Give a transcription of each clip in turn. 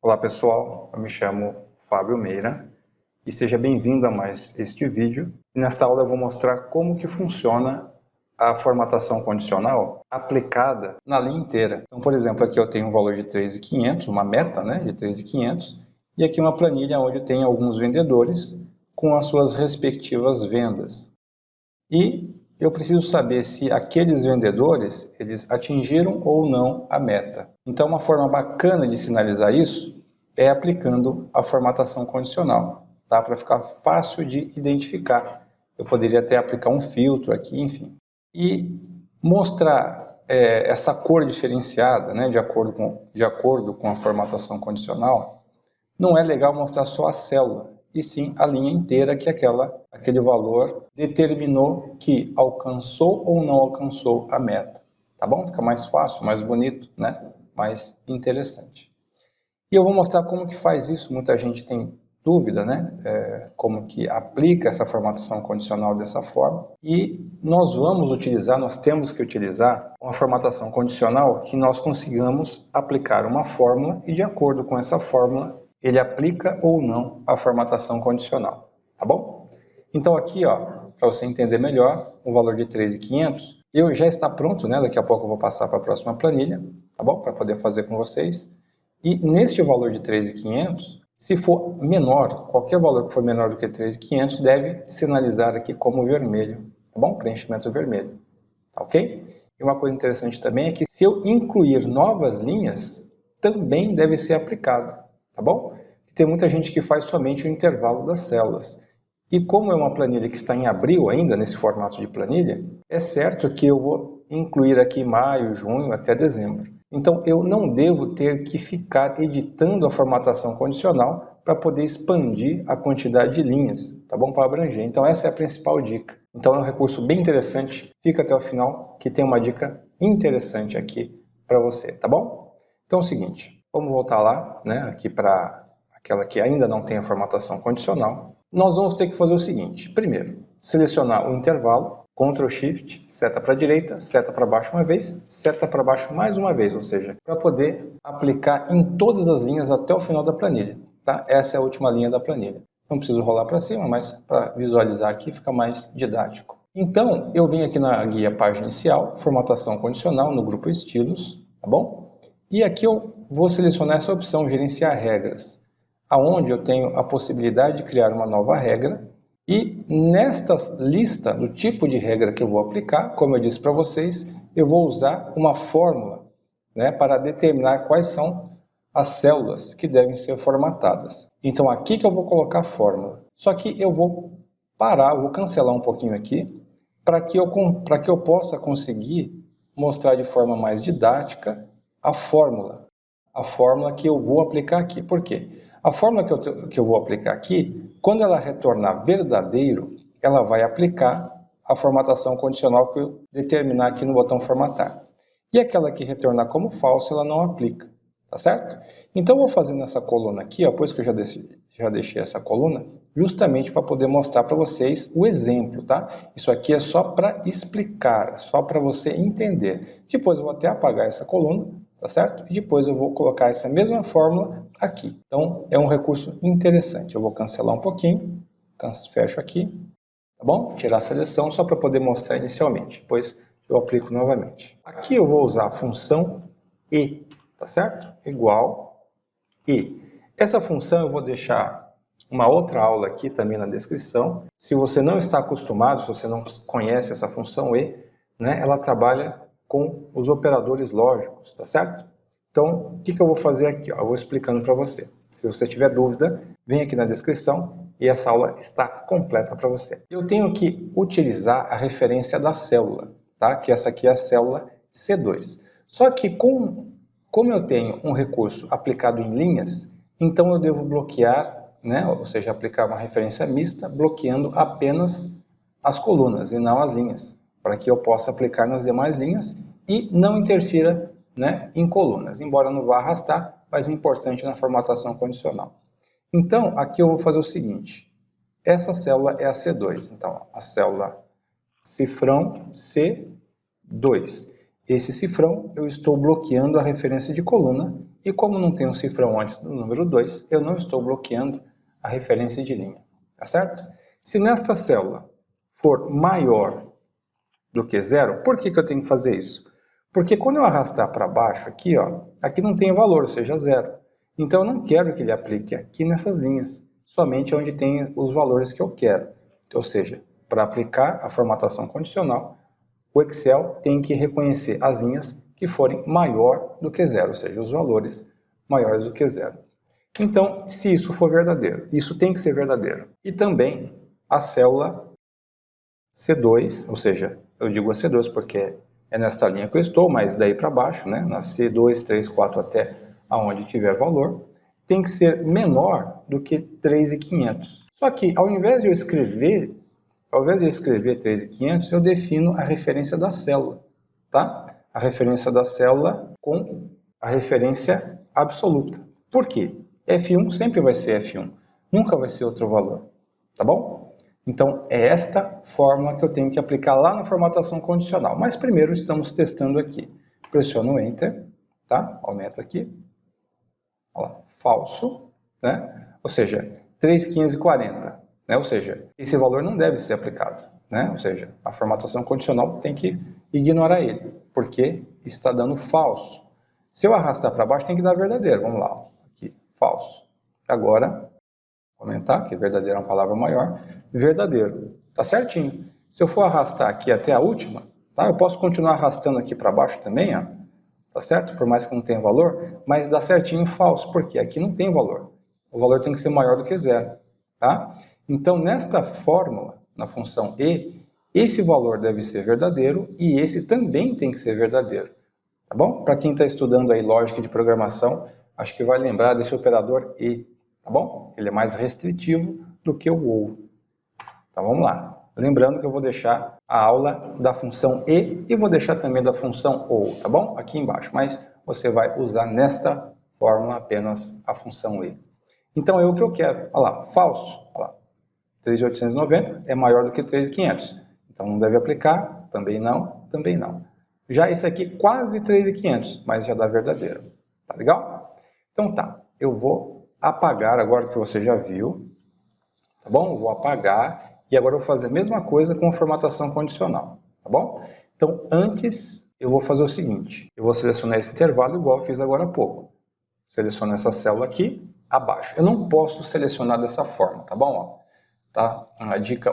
Olá pessoal, eu me chamo Fábio Meira e seja bem-vindo a mais este vídeo. Nesta aula eu vou mostrar como que funciona a formatação condicional aplicada na linha inteira. Então, por exemplo, aqui eu tenho um valor de 3.500, uma meta, né, de 3.500, e aqui uma planilha onde eu tenho alguns vendedores com as suas respectivas vendas. E eu preciso saber se aqueles vendedores, eles atingiram ou não a meta. Então, uma forma bacana de sinalizar isso é aplicando a formatação condicional, tá? Para ficar fácil de identificar. Eu poderia até aplicar um filtro aqui, enfim. E mostrar essa cor diferenciada, né, de acordo com a formatação condicional, não é legal mostrar só a célula, e sim a linha inteira que aquele valor determinou que alcançou ou não alcançou a meta. Tá bom? Fica mais fácil, mais bonito, né? Mais interessante. E eu vou mostrar como que faz isso. Muita gente tem dúvida, né? Como que aplica essa formatação condicional dessa forma. E nós temos que utilizar uma formatação condicional que nós consigamos aplicar uma fórmula e de acordo com essa fórmula ele aplica ou não a formatação condicional, tá bom? Então aqui, ó, para você entender melhor, o valor de 3.500, já está pronto, né? Daqui a pouco eu vou passar para a próxima planilha, tá bom? Para poder fazer com vocês. E neste valor de 3.500, se for menor, qualquer valor que for menor do que 3.500, deve sinalizar aqui como vermelho, tá bom? Preenchimento vermelho, tá ok? E uma coisa interessante também é que se eu incluir novas linhas, também deve ser aplicado. Tá bom? Tem muita gente que faz somente o intervalo das células. E como é uma planilha que está em abril ainda, nesse formato de planilha, é certo que eu vou incluir aqui maio, junho, até dezembro. Então, eu não devo ter que ficar editando a formatação condicional para poder expandir a quantidade de linhas, tá bom? Para abranger. Então, essa é a principal dica. Então, é um recurso bem interessante. Fica até o final, que tem uma dica interessante aqui para você, tá bom? Então, é o seguinte. Vamos voltar lá, né, aqui para aquela que ainda não tem a formatação condicional. Nós vamos ter que fazer o seguinte. Primeiro, selecionar o intervalo, Ctrl Shift, seta para a direita, seta para baixo uma vez, seta para baixo mais uma vez, ou seja, para poder aplicar em todas as linhas até o final da planilha. Tá? Essa é a última linha da planilha. Não preciso rolar para cima, mas para visualizar aqui fica mais didático. Então, eu venho aqui na guia página inicial, formatação condicional, no grupo estilos, tá bom? E aqui eu vou selecionar essa opção gerenciar regras, aonde eu tenho a possibilidade de criar uma nova regra e nesta lista do tipo de regra que eu vou aplicar, como eu disse para vocês, eu vou usar uma fórmula, né, para determinar quais são as células que devem ser formatadas. Então aqui que eu vou colocar a fórmula. Só que eu vou parar, vou cancelar um pouquinho aqui, para que eu possa conseguir mostrar de forma mais didática a fórmula que eu vou aplicar aqui. Por quê? A fórmula que eu vou aplicar aqui, quando ela retornar verdadeiro, ela vai aplicar a formatação condicional que eu determinar aqui no botão formatar. E aquela que retornar como falso, ela não aplica, tá certo? Então eu vou fazer nessa coluna aqui, ó, pois que eu já deixei essa coluna, justamente para poder mostrar para vocês o exemplo, tá? Isso aqui é só para explicar, só para você entender. Depois eu vou até apagar essa coluna, tá certo? E depois eu vou colocar essa mesma fórmula aqui. Então, é um recurso interessante. Eu vou cancelar um pouquinho, fecho aqui, tá bom? Tirar a seleção só para poder mostrar inicialmente. Depois eu aplico novamente. Aqui eu vou usar a função e, tá certo? Igual e. Essa função eu vou deixar uma outra aula aqui também na descrição. Se você não está acostumado, se você não conhece essa função e, né, ela trabalha com os operadores lógicos, tá certo? Então, o que eu vou fazer aqui? Ó? Eu vou explicando para você. Se você tiver dúvida, vem aqui na descrição e essa aula está completa para você. Eu tenho que utilizar a referência da célula, tá? Que essa aqui é a célula C2. Só que como eu tenho um recurso aplicado em linhas, então eu devo bloquear, né? Ou seja, aplicar uma referência mista, bloqueando apenas as colunas e não as linhas, para que eu possa aplicar nas demais linhas e não interfira, né, em colunas, embora não vá arrastar, mas é importante na formatação condicional. Então, aqui eu vou fazer o seguinte, essa célula é a C2, então a célula cifrão C2. esse cifrão, eu estou bloqueando a referência de coluna, e como não tem um cifrão antes do número 2, eu não estou bloqueando a referência de linha, tá certo? Se nesta célula for maior do que 0, por que eu tenho que fazer isso? Porque quando eu arrastar para baixo aqui, ó, aqui não tem valor, ou seja, 0. Então eu não quero que ele aplique aqui nessas linhas, somente onde tem os valores que eu quero. Ou seja, para aplicar a formatação condicional, o Excel tem que reconhecer as linhas que forem maior do que 0, ou seja, os valores maiores do que 0. Então, se isso for verdadeiro, isso tem que ser verdadeiro. E também a célula C2, ou seja, eu digo a C2 porque é nesta linha que eu estou, mas daí para baixo, né, na C2, 3, 4 até aonde tiver valor, tem que ser menor do que 3.500. Só que ao invés de eu escrever 3.500, eu defino a referência da célula, tá? A referência da célula com a referência absoluta. Por quê? F1 sempre vai ser F1, nunca vai ser outro valor, tá bom? Então, é esta fórmula que eu tenho que aplicar lá na formatação condicional. Mas primeiro estamos testando aqui. Pressiono Enter, tá? Aumento aqui. Olha lá, falso, né? Ou seja, 3.540, né? Ou seja, esse valor não deve ser aplicado, né? Ou seja, a formatação condicional tem que ignorar ele, porque está dando falso. Se eu arrastar para baixo, tem que dar verdadeiro. Vamos lá, aqui, falso. Agora, aumentar, que verdadeiro é uma palavra maior, verdadeiro, tá certinho. Se eu for arrastar aqui até a última, tá? Eu posso continuar arrastando aqui para baixo também, ó, tá certo? Por mais que não tenha valor, mas dá certinho falso, porque aqui não tem valor. O valor tem que ser maior do que 0, tá? Então, nesta fórmula, na função e, esse valor deve ser verdadeiro e esse também tem que ser verdadeiro, tá bom? Para quem está estudando aí lógica de programação, acho que vai lembrar desse operador e, tá bom? Ele é mais restritivo do que o ou. Então vamos lá. Lembrando que eu vou deixar a aula da função e vou deixar também da função ou, tá bom? Aqui embaixo, mas você vai usar nesta fórmula apenas a função e. Então é o que eu quero. Olha lá, falso. Olha lá. 3.890 é maior do que 3.500. Então não deve aplicar, também não, também não. Já esse aqui quase 3.500, mas já dá verdadeiro. Tá legal? Então tá, eu vou apagar agora que você já viu, tá bom? Eu vou apagar e agora eu vou fazer a mesma coisa com formatação condicional, tá bom? Então antes eu vou fazer o seguinte, eu vou selecionar esse intervalo igual eu fiz agora há pouco. Seleciono essa célula aqui, abaixo. Eu não posso selecionar dessa forma, tá bom? Ó, tá?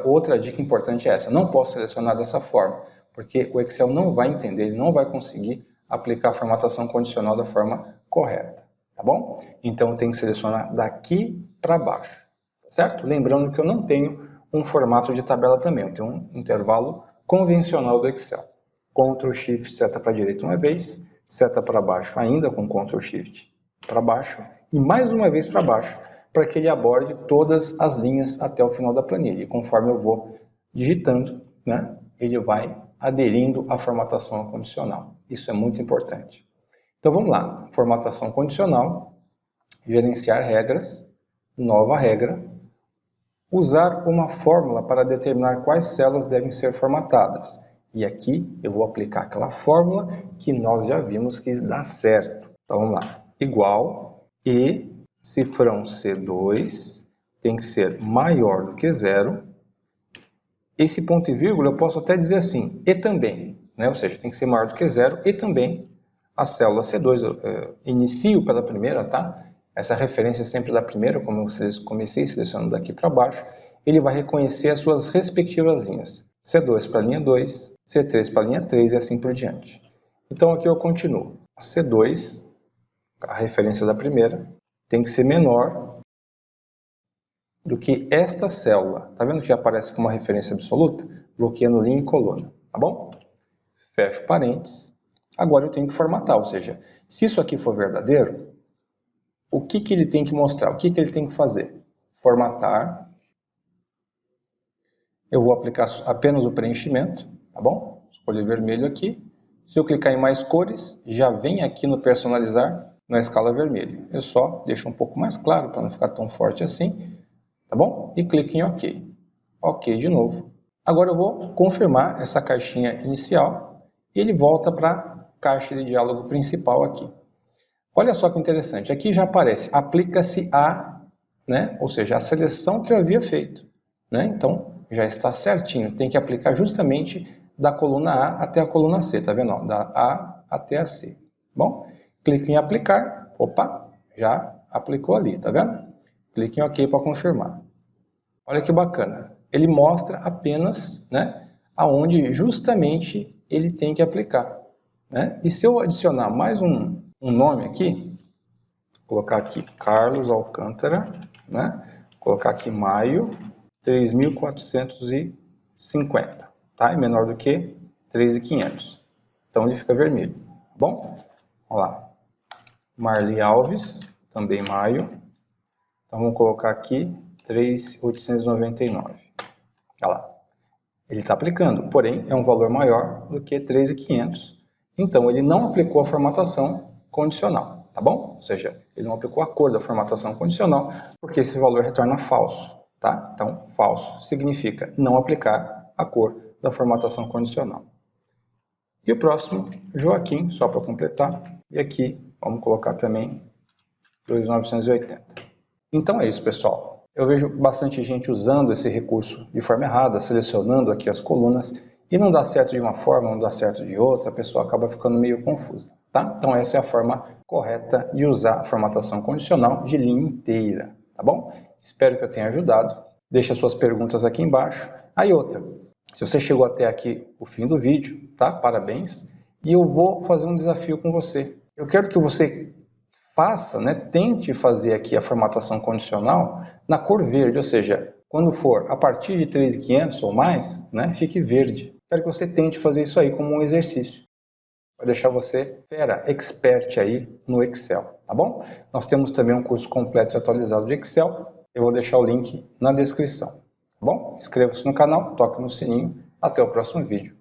Outra dica importante é essa, eu não posso selecionar dessa forma, porque o Excel não vai entender, ele não vai conseguir aplicar a formatação condicional da forma correta, tá bom? Então eu tenho que selecionar daqui para baixo, tá certo? Lembrando que eu não tenho um formato de tabela também, eu tenho um intervalo convencional do Excel. Ctrl Shift, seta para a direita uma vez, seta para baixo ainda com Ctrl Shift para baixo e mais uma vez para baixo, para que ele aborde todas as linhas até o final da planilha. E conforme eu vou digitando, né, ele vai aderindo à formatação condicional. Isso é muito importante. Então vamos lá, formatação condicional, gerenciar regras, nova regra, usar uma fórmula para determinar quais células devem ser formatadas. E aqui eu vou aplicar aquela fórmula que nós já vimos que dá certo. Então vamos lá, igual e cifrão C2 tem que ser maior do que 0. Esse ponto e vírgula eu posso até dizer assim, e também, né? Ou seja, tem que ser maior do que 0 e também a célula C2, eu inicio pela primeira, tá? Essa referência é sempre da primeira, como eu comecei selecionando daqui para baixo, ele vai reconhecer as suas respectivas linhas. C2 para a linha 2, C3 para a linha 3 e assim por diante. Então aqui eu continuo. A C2, a referência da primeira, tem que ser menor do que esta célula. Tá vendo que aparece como uma referência absoluta? Bloqueando linha e coluna, tá bom? Fecho parênteses. Agora eu tenho que formatar, ou seja, se isso aqui for verdadeiro, o que ele tem que mostrar? O que ele tem que fazer? Formatar. Eu vou aplicar apenas o preenchimento, tá bom? Escolher vermelho aqui. Se eu clicar em mais cores, já vem aqui no personalizar na escala vermelha. Eu só deixo um pouco mais claro para não ficar tão forte assim, tá bom? E clico em OK. OK de novo. Agora eu vou confirmar essa caixinha inicial e ele volta para caixa de diálogo principal aqui. Olha só que interessante, aqui já aparece, aplica-se a, né? Ou seja, a seleção que eu havia feito, né? Então, já está certinho, tem que aplicar justamente da coluna A até a coluna C, tá vendo? Da A até a C. Bom, clique em aplicar, opa, já aplicou ali, tá vendo? Clique em OK para confirmar. Olha que bacana, ele mostra apenas, né, aonde justamente ele tem que aplicar, né? E se eu adicionar mais um nome aqui, colocar aqui Carlos Alcântara, né? Colocar aqui maio 3.450, tá? É menor do que 3.500. Então ele fica vermelho, tá bom? Olha lá. Marli Alves, também maio. Então vamos colocar aqui 3.899. Olha lá. Ele está aplicando, porém é um valor maior do que 3.500. Então ele não aplicou a formatação condicional, tá bom? Ou seja, ele não aplicou a cor da formatação condicional, porque esse valor retorna falso, tá? Então, falso significa não aplicar a cor da formatação condicional. E o próximo, Joaquim, só para completar. E aqui, vamos colocar também 2.980. Então é isso, pessoal. Eu vejo bastante gente usando esse recurso de forma errada, selecionando aqui as colunas, e não dá certo de uma forma, não dá certo de outra, a pessoa acaba ficando meio confusa, tá? Então essa é a forma correta de usar a formatação condicional de linha inteira, tá bom? Espero que eu tenha ajudado. Deixe as suas perguntas aqui embaixo. Aí outra, se você chegou até aqui o fim do vídeo, tá? Parabéns. E eu vou fazer um desafio com você. Eu quero que você faça, né? Tente fazer aqui a formatação condicional na cor verde, ou seja, quando for a partir de 3.500 ou mais, né? Fique verde. Quero que você tente fazer isso aí como um exercício. Vai deixar você expert aí no Excel, tá bom? Nós temos também um curso completo e atualizado de Excel. Eu vou deixar o link na descrição, tá bom? Inscreva-se no canal, toque no sininho. Até o próximo vídeo.